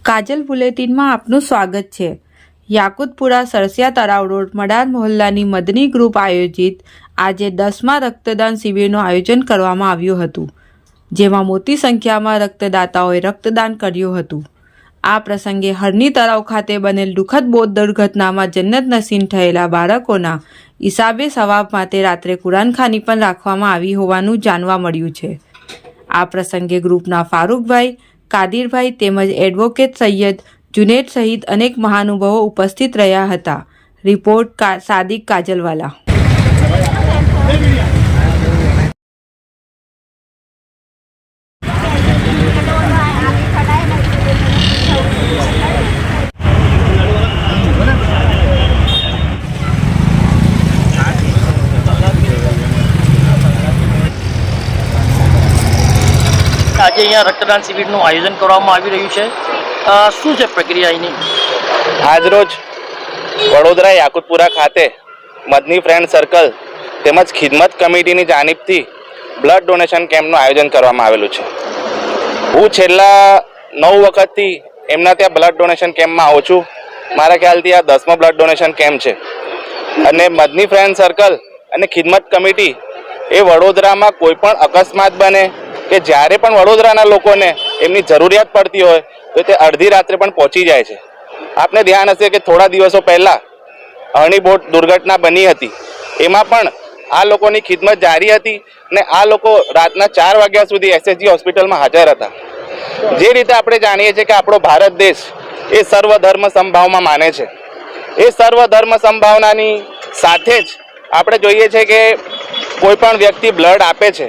કાજલ બુલેટિનમાં આપનું સ્વાગત છે। યાકુતપુરા સરસિયા તળાવ રોડ મડાર મોહલ્લાની મદની ગ્રુપ આયોજિત આજે 10મા રક્તદાન શિબિરનું આયોજન કરવામાં આવ્યું હતું, જેમાં મોટી સંખ્યામાં રક્તદાતાઓએ રક્તદાન કર્યું હતું। આ પ્રસંગે હરની તળાવ ખાતે બનેલ દુઃખદ બોટ દુર્ઘટનામાં જન્નત નસીબ થયેલા બાળકોના હિસાબે સવાબ માટે રાત્રે કુરાનખાની પણ રાખવામાં આવી હોવાનું જાણવા મળ્યું છે। આ પ્રસંગે ગ્રુપના ફારૂકભાઈ, કાદિરભાઈ તેમજ એડવોકેટ સૈયદ જુનેદ સહિત અનેક મહાનુભાવો ઉપસ્થિત રહ્યા હતા। રિપોર્ટ સાદિક કાજલવાલા। આજે અહીંયા રક્તદાન શિબિરનું આયોજન કરવામાં આવી રહ્યું છે। શું છે પ્રક્રિયા એની? આજરોજ વડોદરા યાકુતપુરા ખાતે મદની ફ્રેન્ડ સર્કલ તેમજ ખિદમત કમિટીની જાનિબથી બ્લડ ડોનેશન કેમ્પનું આયોજન કરવામાં આવેલું છે। હું છેલ્લા 9 વખતથી એમના ત્યાં બ્લડ ડોનેશન કેમ્પમાં આવું છું। મારા ખ્યાલથી આ 10મો બ્લડ ડોનેશન કેમ્પ છે અને મદની ફ્રેન્ડ સર્કલ અને ખિદમત કમિટી એ વડોદરામાં કોઈ પણ અકસ્માત બને કે જ્યારે પણ વડોદરાના લોકોને એમની જરૂરિયાત પડતી હોય તો તે અડધી રાત્રે પણ પહોંચી જાય છે। આપને ધ્યાન હશે કે થોડા દિવસો પહેલાં અણી બોટ દુર્ઘટના બની હતી, એમાં પણ આ લોકોની ખિદમત જારી હતી ને આ લોકો રાતના 4 વાગ્યા સુધી એસએસજી હોસ્પિટલમાં હાજર હતા। જે રીતે આપણે જાણીએ છીએ કે આપણો ભારત દેશ એ સર્વધર્મ સમભાવમાં માને છે। એ સર્વધર્મ સમભાવનાની સાથે જ આપણે જોઈએ છીએ કે કોઈ પણ વ્યક્તિ બ્લડ આપે છે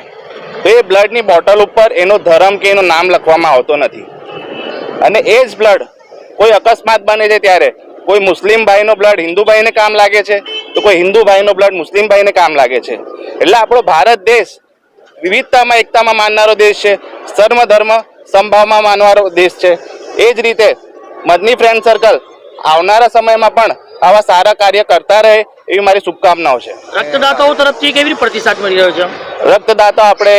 તો એ બ્લડની બોટલ ઉપર એનો ધર્મ કે એનું નામ લખવામાં આવતો નથી અને એ જ બ્લડ કોઈ અકસ્માત બને છે ત્યારે કોઈ મુસ્લિમ ભાઈનો બ્લડ હિન્દુ ભાઈને કામ લાગે છે તો કોઈ હિન્દુ ભાઈનો બ્લડ મુસ્લિમ ભાઈને કામ લાગે છે। એટલે આપણો ભારત દેશ વિવિધતામાં એકતામાં માનનારો દેશ છે, સર્વધર્મ સમભાવમાં માનવાનો દેશ છે। એ જ રીતે મદની ફ્રેન્ડ સર્કલ આવનારા સમયમાં પણ આવા સારા કાર્ય કરતા રહે એવી મારી શુભકામનાઓ છે। રક્તદાતાઓ તરફથી કેવી રીતે પ્રતિસાદ મળી રહ્યો છે? રક્તદાતા આપણે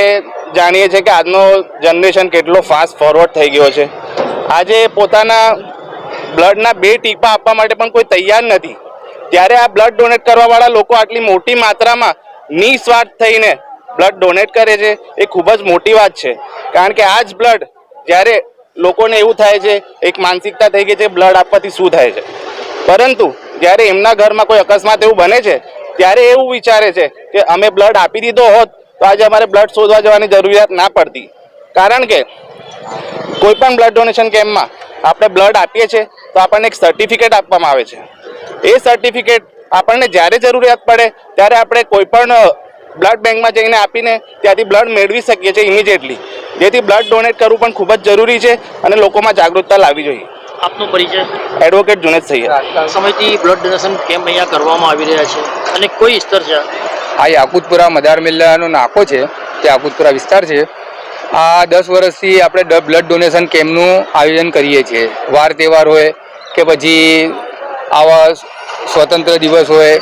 જાણીએ છીએ કે આજનો જનરેશન કેટલો ફાસ્ટ ફોરવર્ડ થઈ ગયો છે। આજે પોતાના બ્લડના 2 ટીપા આપવા માટે પણ કોઈ તૈયાર નથી, ત્યારે આ બ્લડ ડોનેટ કરવાવાળા લોકો આટલી મોટી માત્રામાં નિસ્વાર્થ થઈને બ્લડ ડોનેટ કરે છે એ ખૂબ જ મોટી વાત છે। કારણ કે આ જ બ્લડ જ્યારે લોકોને એવું થાય છે, એક માનસિકતા થઈ ગઈ છે બ્લડ આપવાથી શું થાય છે, પરંતુ જ્યારે એમના ઘરમાં કોઈ અકસ્માત એવું બને છે ત્યારે એવું વિચારે છે કે અમે બ્લડ આપી દીધો હોત તો આજે અમારે બ્લડ શોધવા જવાની જરૂરિયાત ના પડતી। કારણ કે કોઈ પણ બ્લડ ડોનેશન કેમ્પમાં આપણે બ્લડ આપીએ છીએ તો આપણને એક સર્ટિફિકેટ આપવામાં આવે છે। એ સર્ટિફિકેટ આપણને જ્યારે જરૂરિયાત પડે ત્યારે આપણે કોઈ પણ બ્લડ બેંકમાં જઈને આપીને ત્યાંથી બ્લડ મેળવી શકીએ છીએ ઇમિડિયેટલી। જેથી બ્લડ ડોનેટ કરવું પણ ખૂબ જ જરૂરી છે અને લોકોમાં જાગૃતતા લાવવી જોઈએ। આપનો પરિચય? એડવોકેટ જુનેદ સૈયદ। સમયથી બ્લડ ડોનેશન કેમ્પ અહીંયા કરવામાં આવી રહ્યા છે અને કોઈ સ્તર છે? આ યાકુતપુરા મદાર મિલ્લાનો નાકો છે, તે યાકુતપુરા વિસ્તાર છે। આ 10 વર્ષથી આપણે બ્લડ ડોનેશન કેમ્પનું આયોજન કરીએ છીએ। વાર તહેવાર હોય કે પછી આવા સ્વતંત્ર દિવસ હોય,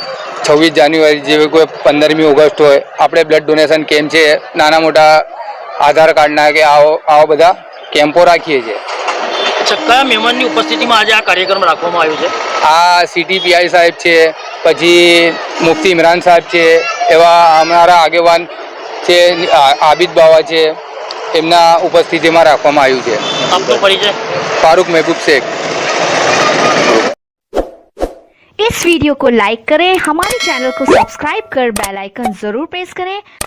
26 જાન્યુઆરી જેવી કોઈ 15મી ઓગસ્ટ હોય, આપણે બ્લડ ડોનેશન કેમ્પ છે નાના મોટા આધાર કાર્ડના કે આવા બધા કેમ્પો રાખીએ છીએ। કયા મહેમાનની ઉપસ્થિતિમાં આજે આ કાર્યક્રમ રાખવામાં આવ્યો છે? આ CTPI સાહેબ છે, પછી મુફ્તી ઇમરાન સાહેબ છે, એવા અમારા આગેવાન છે આબિદ બાવા છે, એમના ઉપસ્થિતિમાં રાખવામાં આવ્યું છે। આપનો પરિચય? फारूक महबूब शेख। इस वीडियो को लाइक करें, हमारे चैनल को सब्सक्राइब कर बेल आइकन जरूर प्रेस करें